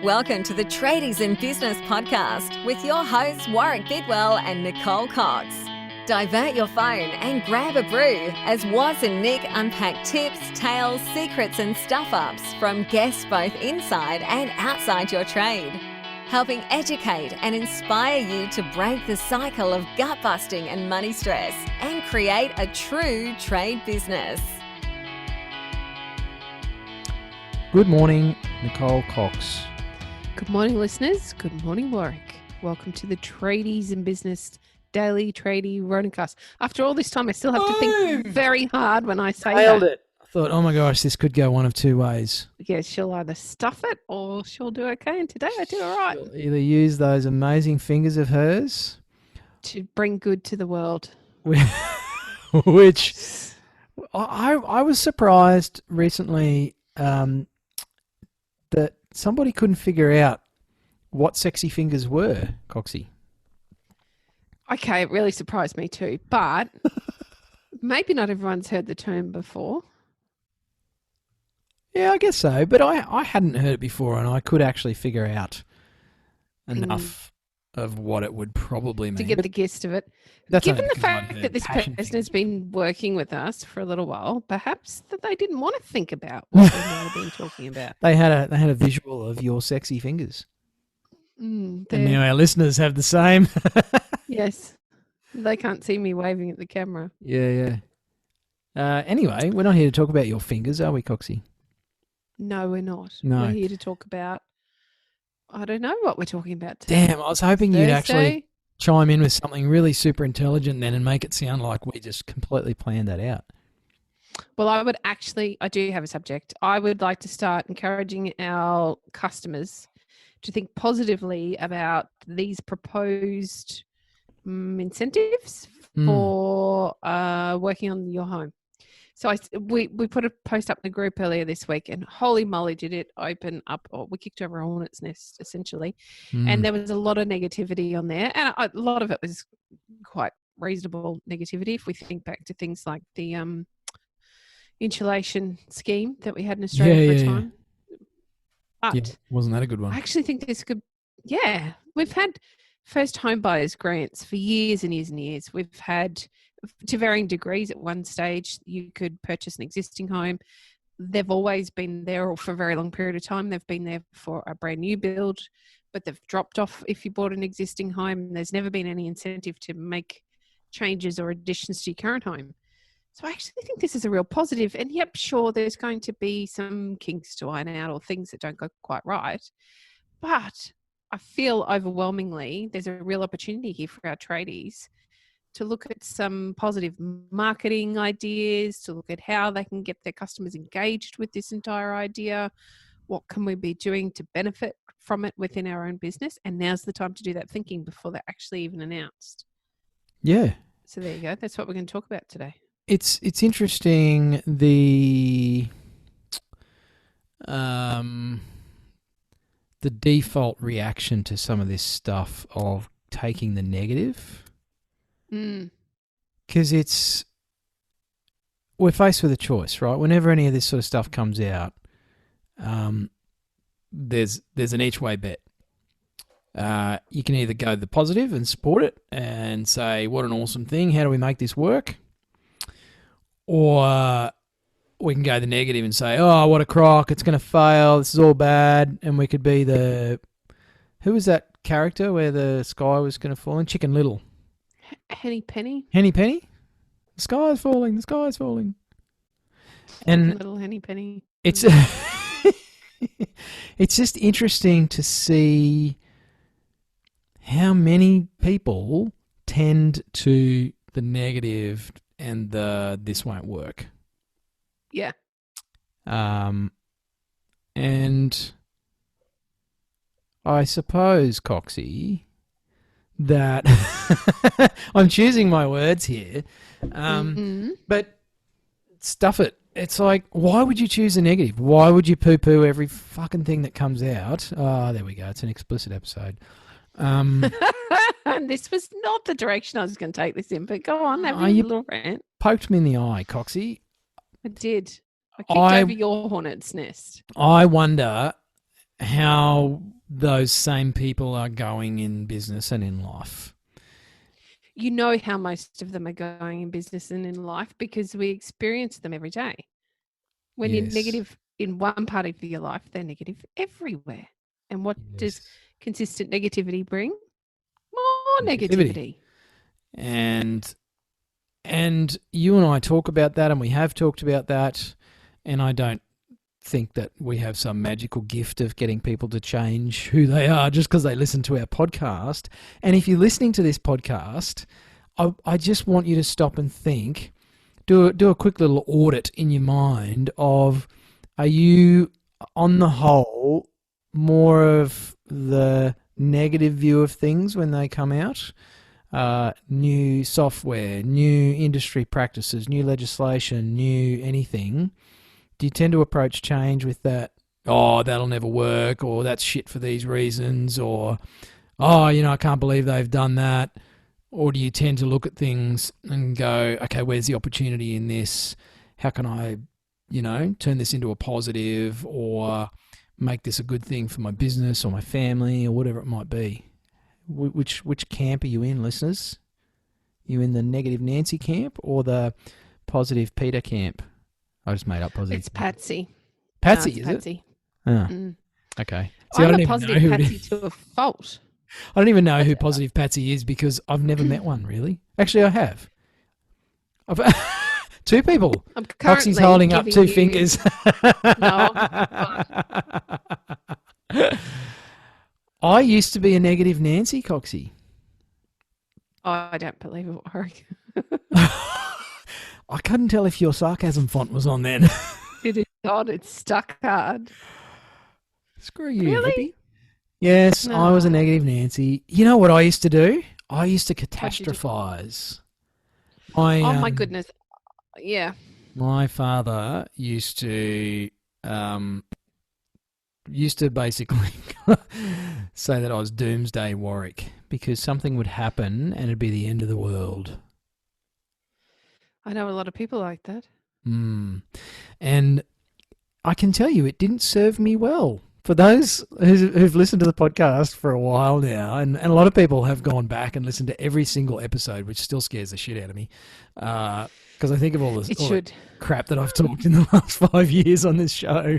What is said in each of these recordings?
Welcome to the Tradies in Business podcast with your hosts Warwick Bidwell and Nicole Cox. Divert your phone and grab a brew as Waz and Nick unpack tips, tales, secrets and stuff-ups from guests both inside and outside your trade, helping educate and inspire you to break the cycle of gut-busting and money stress and create a true trade business. Good morning, Nicole Cox. Good morning, listeners. Good morning, Warwick. Welcome to the Tradies in Business Daily TradieRonaCast. After all this time, I still have to think very hard when I say Nailed that. it. I thought, oh my gosh, this could go one of two ways. Yeah, she'll either stuff it or she'll do okay. And today I do all right. She'll either use those amazing fingers of hers, To bring good to the world. which I was surprised recently that somebody couldn't figure out what sexy fingers were, Coxie. Okay, it really surprised me too. But maybe not everyone's heard the term before. Yeah, I guess so. But I hadn't heard it before, and I could actually figure out enough of what it would probably mean. To get the gist of it. That's Given only the because I'd fact heard that this passion person fingers. has been working with us for a little while, perhaps that they didn't want to think about what we might have been talking about. They had a visual of your sexy fingers. Mm, And now our listeners have the same. yes. They can't see me waving at the camera. Yeah. Anyway, we're not here to talk about your fingers, are we, Coxie? No, we're not. No. We're here to talk about, I don't know what we're talking about today. Damn, I was hoping you'd actually Thursday? chime in with something really super intelligent then and make it sound like we just completely planned that out. Well, I do have a subject. I would like to start encouraging our customers to think positively about these proposed incentives for working on your home. So we put a post up in the group earlier this week, and holy moly, did it open up, or we kicked over a hornet's nest, essentially. And there was a lot of negativity on there, and a lot of it was quite reasonable negativity if we think back to things like the insulation scheme that we had in Australia for a time. But wasn't that a good one? I actually think this could, we've had first home buyers grants for years and years and years. We've had, to varying degrees, at one stage you could purchase an existing home. They've always been there for a very long period of time. They've been there for a brand new build, but they've dropped off if you bought an existing home. There's never been any incentive to make changes or additions to your current home. So I actually think this is a real positive. And yep, sure, there's going to be some kinks to iron out or things that don't go quite right. But I feel overwhelmingly there's a real opportunity here for our tradies to look at some positive marketing ideas, to look at how they can get their customers engaged with this entire idea. What can we be doing to benefit from it within our own business? And now's the time to do that thinking before they're actually even announced. Yeah. So there you go. That's what we're going to talk about today. It's interesting, the default reaction to some of this stuff of taking the negative. Because we're faced with a choice, right? Whenever any of this sort of stuff comes out, there's an each way bet. You can either go the positive and support it and say, what an awesome thing, how do we make this work? Or we can go the negative and say, oh, what a crock, it's going to fail, this is all bad. And we could be who was that character where the sky was going to fall in? Chicken Little. Henny Penny? Henny Penny? The sky is falling, the sky is falling. And Little Henny Penny. It's it's just interesting to see how many people tend to the negative and this won't work. Yeah. And I suppose, Coxie, that I'm choosing my words here, but stuff it. It's like, why would you choose a negative? Why would you poo-poo every fucking thing that comes out? Oh, there we go. It's an explicit episode. And this was not the direction I was going to take this in, but go on, have your little rant. Poked me in the eye, Coxie. I did. I kicked over your hornet's nest. I wonder how those same people are going in business and in life. You know how most of them are going in business and in life because we experience them every day. When you're Yes. negative in one part of your life, they're negative everywhere. And what does consistent negativity bring? More negativity. And you and I talk about that, and we have talked about that, and I don't think that we have some magical gift of getting people to change who they are just because they listen to our podcast. And if you're listening to this podcast, I just want you to stop and think, do a quick little audit in your mind of, are you on the whole more of the negative view of things when they come out? New software, new industry practices, new legislation, new anything. Do you tend to approach change with that, oh, that'll never work, or that's shit for these reasons, or, oh, I can't believe they've done that? Or do you tend to look at things and go, okay, where's the opportunity in this? How can I, turn this into a positive, or make this a good thing for my business or my family or whatever it might be? Which camp are you in, listeners? You in the negative Nancy camp or the positive Peter camp? I just made up positive. It's Patsy. Patsy, no, is Patsy. it? Oh, okay. See, I'm a positive Patsy to a fault. I don't even know who positive Patsy is because I've never met one, really. Actually, I have. I've two people. Foxy's holding up two fingers. No. I used to be a negative Nancy, Coxie. Oh, I don't believe it, Warwick. I couldn't tell if your sarcasm font was on then. It is on. It's stuck hard. Screw you, Really? hippie. Yes, No. I was a negative Nancy. You know what I used to do? I used to catastrophize. Oh, my goodness. Yeah. My father used to basically say that I was Doomsday Warwick because something would happen and it'd be the end of the world. I know a lot of people like that. And I can tell you it didn't serve me well. For those who've listened to the podcast for a while now, and a lot of people have gone back and listened to every single episode, which still scares the shit out of me, because I think of all the crap that I've talked in the last 5 years on this show.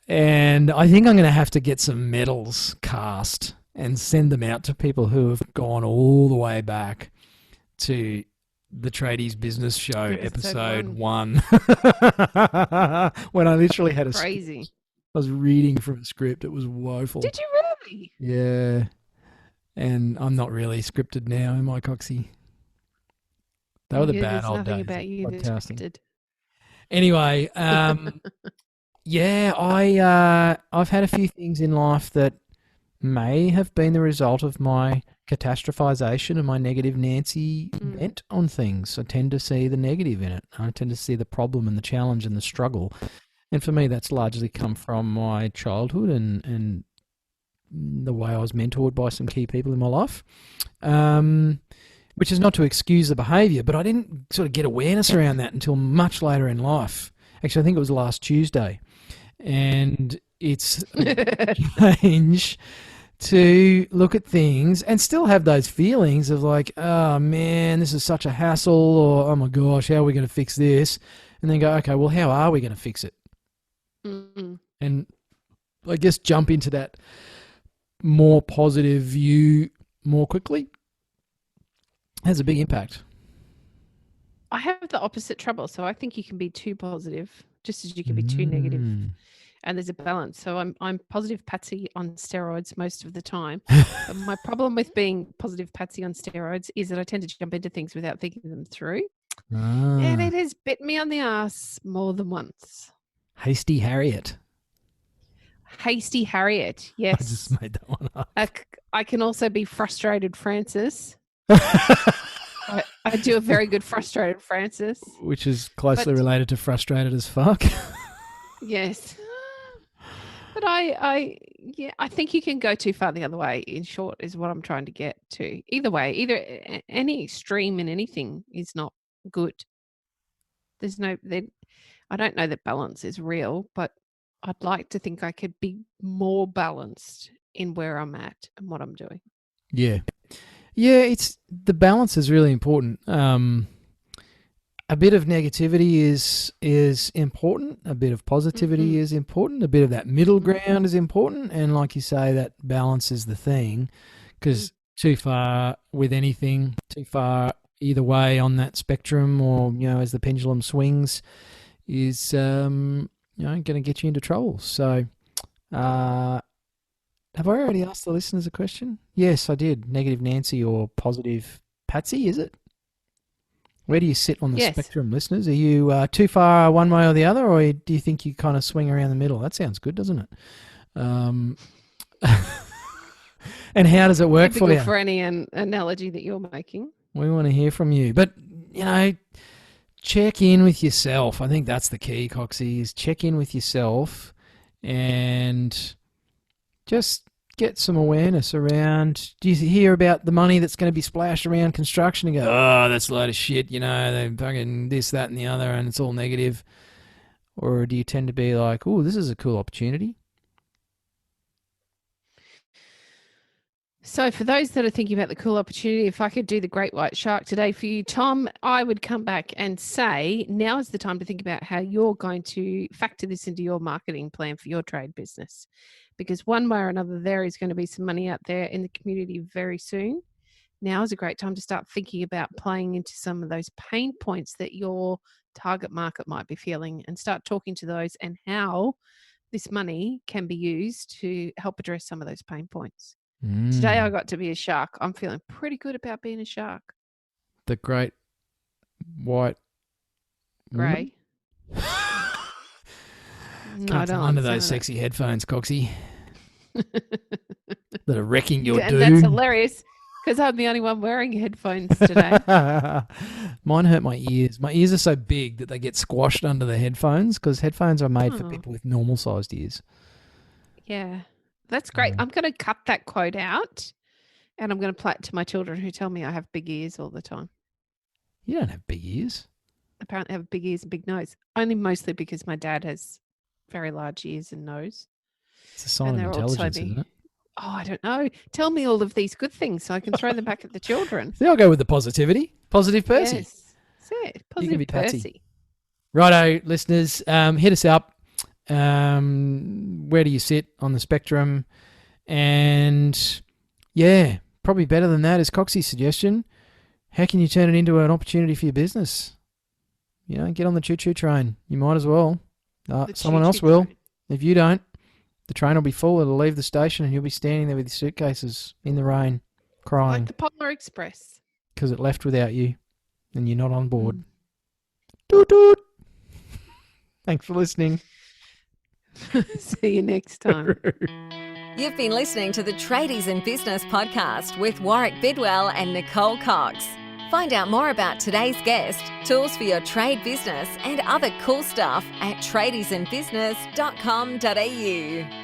And I think I'm going to have to get some medals cast and send them out to people who have gone all the way back to the Tradies Business Show, episode 1. When I literally had a crazy. I was reading from a script. It was woeful. Did you really? Yeah. And I'm not really scripted now, am I, Coxie? They were the bad old days. About you podcasting. Anyway, yeah, I've had a few things in life that may have been the result of my catastrophization and my negative Nancy bent on things. I tend to see the negative in it. I tend to see the problem and the challenge and the struggle. And for me, that's largely come from my childhood and the way I was mentored by some key people in my life, which is not to excuse the behaviour, but I didn't sort of get awareness around that until much later in life. Actually, I think it was last Tuesday. And it's strange to look at things and still have those feelings of like, oh man, this is such a hassle, or oh my gosh, how are we going to fix this? And then go, okay, well, how are we going to fix it? And I guess jump into that more positive view more quickly has a big impact. I have the opposite trouble. So I think you can be too positive just as you can be too negative. And there's a balance. So I'm positive Patsy on steroids most of the time. But my problem with being positive Patsy on steroids is that I tend to jump into things without thinking them through. And it has bit me on the ass more than once. Hasty Harriet. Hasty Harriet, yes. I just made that one up. I can also be frustrated Francis. I do a very good frustrated Francis. Which is closely related to frustrated as fuck. Yes. But I think you can go too far the other way, in short, is what I'm trying to get to. Either way, any extreme in anything is not good. I don't know that balance is real, but I'd like to think I could be more balanced in where I'm at and what I'm doing. Yeah. Yeah, it's the balance is really important. A bit of negativity is important. A bit of positivity is important. A bit of that middle ground is important. And like you say, that balance is the thing, because too far with anything, too far either way on that spectrum, or as the pendulum swings, is going to get you into trouble. So, have I already asked the listeners a question? Yes, I did. Negative Nancy or positive Patsy, is it? Where do you sit on the spectrum, listeners? Are you too far one way or the other, or do you think you kind of swing around the middle? That sounds good, doesn't it? And how does it work for you? For any analogy that you're making. We want to hear from you. But, check in with yourself. I think that's the key, Coxie, is check in with yourself and just get some awareness around. Do you hear about the money that's going to be splashed around construction and go, oh, that's a load of shit, they're fucking this, that, and the other, and it's all negative? Or do you tend to be like, oh, this is a cool opportunity? So for those that are thinking about the cool opportunity, if I could do the great white shark today for you, Tom, I would come back and say, now is the time to think about how you're going to factor this into your marketing plan for your trade business. Because one way or another, there is going to be some money out there in the community very soon. Now is a great time to start thinking about playing into some of those pain points that your target market might be feeling, and start talking to those and how this money can be used to help address some of those pain points. Today I got to be a shark. I'm feeling pretty good about being a shark. The great white grey. Can't tell under those sexy headphones, Coxie, that are wrecking your doom. That's hilarious, because I'm the only one wearing headphones today. Mine hurt my ears. My ears are so big that they get squashed under the headphones, because headphones are made for people with normal-sized ears. Yeah, that's great. I'm going to cut that quote out, and I'm going to play it to my children who tell me I have big ears all the time. You don't have big ears. Apparently I have big ears and big nose. Only mostly because my dad has very large ears and nose. It's a sign of intelligence, isn't it? Oh, I don't know. Tell me all of these good things so I can throw them back at the children. See, I'll go with the positivity. Positive Percy. Yes. That's it. You can be Positive Patsy. Percy. Righto, listeners. Hit us up. Where do you sit on the spectrum? And, yeah, probably better than that is Coxie's suggestion. How can you turn it into an opportunity for your business? Get on the choo-choo train. You might as well. Someone else will. Train. If you don't, the train will be full. It'll leave the station and you'll be standing there with your suitcases in the rain, crying. Like the Polar Express. Because it left without you and you're not on board. Toot toot. Thanks for listening. See you next time. You've been listening to the Tradies in Business podcast with Warwick Bidwell and Nicole Cox. Find out more about today's guest, tools for your trade business, and other cool stuff at tradiesinbusiness.com.au.